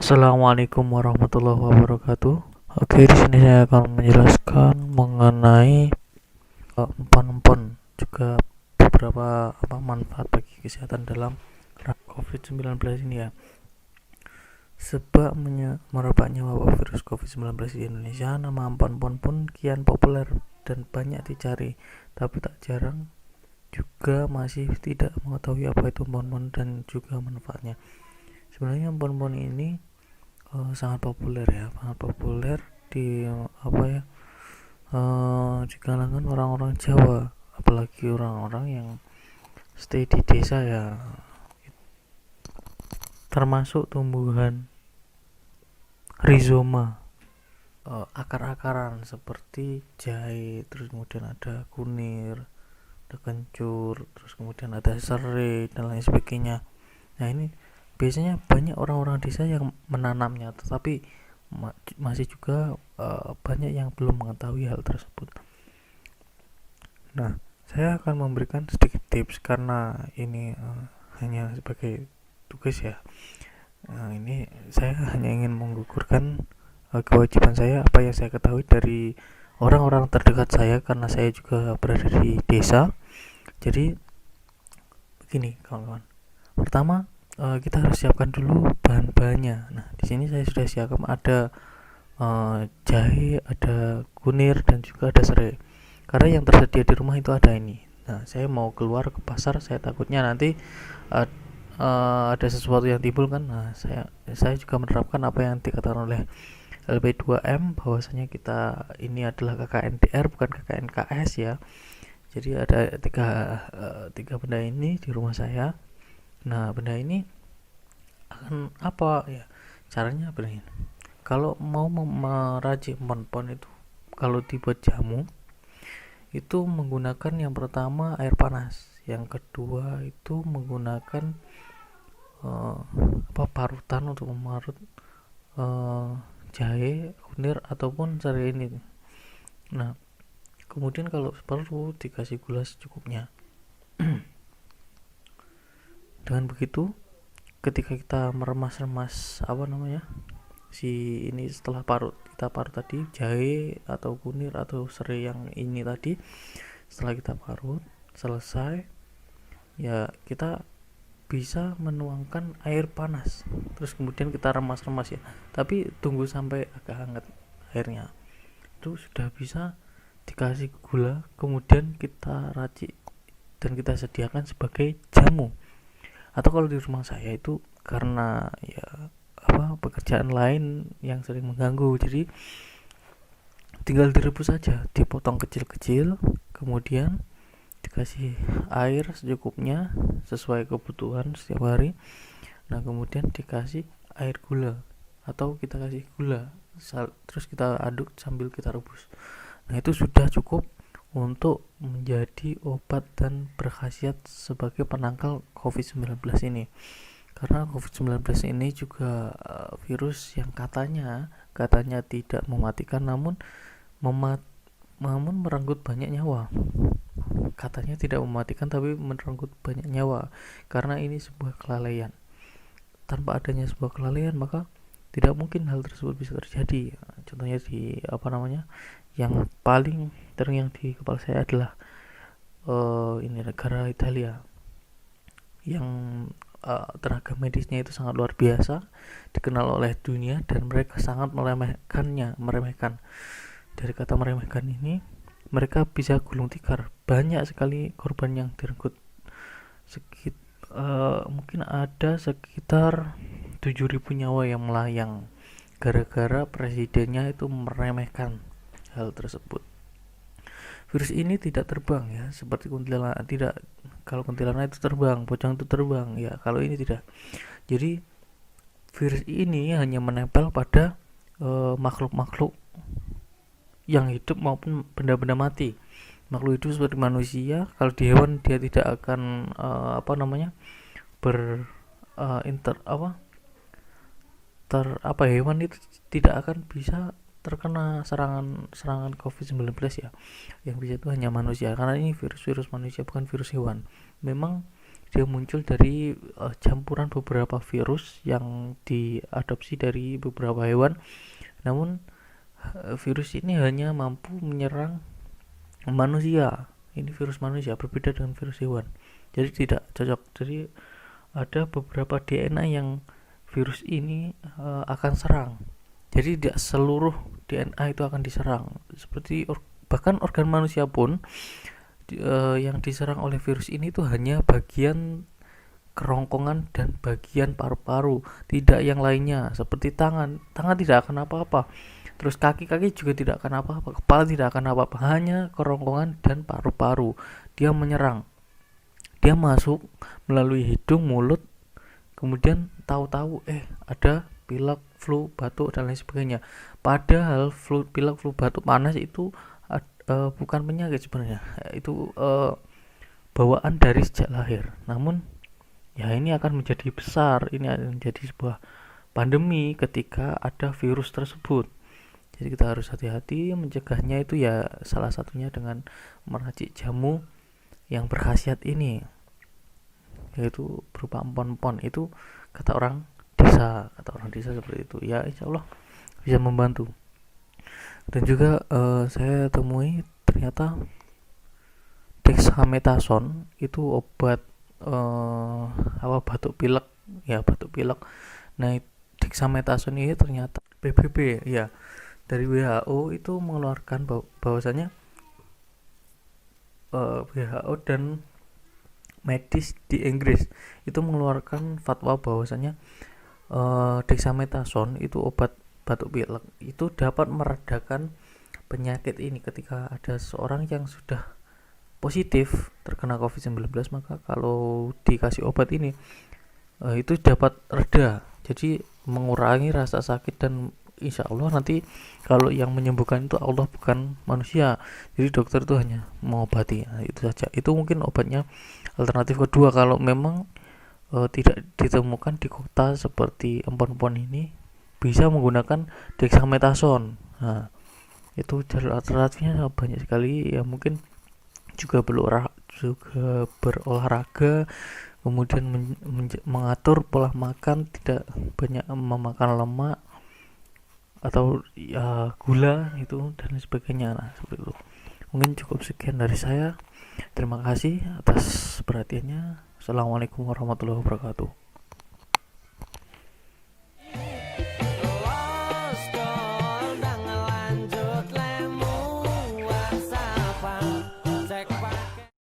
Assalamualaikum warahmatullahi wabarakatuh. Oke, di sini saya akan menjelaskan mengenai empon-empon juga beberapa manfaat bagi kesehatan dalam COVID-19 ini ya. Sebab merebaknya wabah virus COVID-19 di Indonesia, nama empon-empon pun kian populer dan banyak dicari. Tapi tak jarang juga masih tidak mengetahui apa itu empon-empon dan juga manfaatnya. Sebenarnya empon-empon ini sangat populer ya, sangat populer di di kalangan orang-orang Jawa, apalagi orang-orang yang stay di desa ya, termasuk tumbuhan rizoma, akar-akaran seperti jahe, terus kemudian ada kunir, ada kencur, terus kemudian ada serai dan lain sebagainya. Nah, ini biasanya banyak orang-orang desa yang menanamnya, tetapi masih juga banyak yang belum mengetahui hal tersebut. Nah, saya akan memberikan sedikit tips karena ini hanya sebagai tugas ya. Ini saya hanya ingin menggugurkan kewajiban saya, apa yang saya ketahui dari orang-orang terdekat saya, karena saya juga berada di desa. Jadi begini kawan-kawan. Pertama, kita harus siapkan dulu bahan-bahannya. Nah, di sini saya sudah siapkan ada jahe, ada kunir, dan juga ada serai. Karena yang tersedia di rumah itu ada ini. Nah, saya mau keluar ke pasar, saya takutnya nanti ada sesuatu yang timbul kan. Nah, saya juga menerapkan apa yang dikatakan oleh LP2M, bahwasanya kita ini adalah KKNDR bukan KKNKS ya. Jadi ada tiga benda ini di rumah saya. Nah, benda ini akan apa ya? Caranya begini. Kalau mau meracik empon-empon itu, kalau dibuat jamu itu menggunakan yang pertama air panas, yang kedua itu menggunakan parutan untuk memarut jahe, kunir ataupun serai ini. Nah, kemudian kalau perlu dikasih gula secukupnya. Dengan begitu, ketika kita meremas-remas si ini, setelah kita parut tadi jahe atau kunir atau serai yang ini tadi, setelah kita parut selesai ya, kita bisa menuangkan air panas, terus kemudian kita remas-remas ya, tapi tunggu sampai agak hangat airnya. Itu sudah bisa dikasih gula, kemudian kita racik dan kita sediakan sebagai jamu. Atau kalau di rumah saya itu karena ya pekerjaan lain yang sering mengganggu, jadi tinggal direbus saja, dipotong kecil-kecil, kemudian dikasih air secukupnya sesuai kebutuhan setiap hari. Nah, kemudian dikasih air gula atau kita kasih gula, terus kita aduk sambil kita rebus. Nah, itu sudah cukup untuk menjadi obat dan berkhasiat sebagai penangkal COVID-19 ini. Karena COVID-19 ini juga virus yang katanya tidak mematikan, namun merenggut banyak nyawa. Katanya tidak mematikan tapi merenggut banyak nyawa, karena ini sebuah kelalaian. Tanpa adanya sebuah kelalaian, maka tidak mungkin hal tersebut bisa terjadi. Contohnya yang paling terngiang di kepala saya adalah ini negara Italia, yang tenaga medisnya itu sangat luar biasa, dikenal oleh dunia, dan mereka sangat meremehkan. Dari kata meremehkan ini, mereka bisa gulung tikar, banyak sekali korban yang direnggut. Mungkin ada sekitar 7.000 nyawa yang melayang gara-gara presidennya itu meremehkan hal tersebut. Virus ini tidak terbang ya, seperti kuntilanak. Tidak, kalau kuntilanak itu terbang, pocong itu terbang ya, kalau ini tidak. Jadi virus ini hanya menempel pada makhluk-makhluk yang hidup maupun benda-benda mati. Makhluk hidup seperti manusia, kalau di hewan dia tidak akan hewan itu tidak akan bisa terkena serangan COVID-19 ya. Yang bisa itu hanya manusia, karena ini virus manusia bukan virus hewan. Memang dia muncul dari campuran beberapa virus yang diadopsi dari beberapa hewan. Namun virus ini hanya mampu menyerang manusia. Ini virus manusia, berbeda dengan virus hewan. Jadi tidak cocok. Jadi ada beberapa DNA yang virus ini akan serang. Jadi tidak seluruh DNA itu akan diserang. Seperti bahkan organ manusia pun yang diserang oleh virus ini itu hanya bagian kerongkongan dan bagian paru-paru, tidak yang lainnya. Seperti tangan tidak akan apa-apa. Terus kaki juga tidak akan apa-apa, kepala tidak akan apa-apa, hanya kerongkongan dan paru-paru. Dia menyerang. Dia masuk melalui hidung, mulut, kemudian tahu-tahu ada pilek, flu, batuk dan lain sebagainya. Padahal pilek, flu, batuk, panas itu bukan penyakit sebenarnya. Itu bawaan dari sejak lahir. Namun ya ini akan menjadi besar, ini akan menjadi sebuah pandemi ketika ada virus tersebut. Jadi kita harus hati-hati mencegahnya, itu ya salah satunya dengan meracik jamu yang berkhasiat ini, yaitu berupa empon-empon. Itu kata orang desa seperti itu. Ya insya Allah bisa membantu. Dan juga saya temui ternyata dexamethasone itu obat batuk pilek. Nah, dexamethasone ini ternyata PBB ya, dari WHO itu mengeluarkan bahwasanya WHO dan medis di Inggris itu mengeluarkan fatwa bahwasanya dexamethasone itu obat batuk pilek itu dapat meredakan penyakit ini. Ketika ada seorang yang sudah positif terkena COVID-19, maka kalau dikasih obat ini itu dapat reda, jadi mengurangi rasa sakit. Dan insya Allah nanti kalau yang menyembuhkan itu Allah bukan manusia, jadi dokter itu hanya mengobati. Nah, itu saja. Itu mungkin obatnya. Alternatif kedua, kalau memang tidak ditemukan di kota seperti empon-empon ini, bisa menggunakan dexamethasone. Nah, itu jalur alternatifnya banyak sekali ya. Mungkin juga berolahraga, kemudian mengatur pola makan, tidak banyak memakan lemak atau ya, gula itu dan sebagainya. Nah, seperti itu. Mungkin cukup sekian dari saya. Terima kasih atas perhatiannya. Assalamualaikum warahmatullahi wabarakatuh.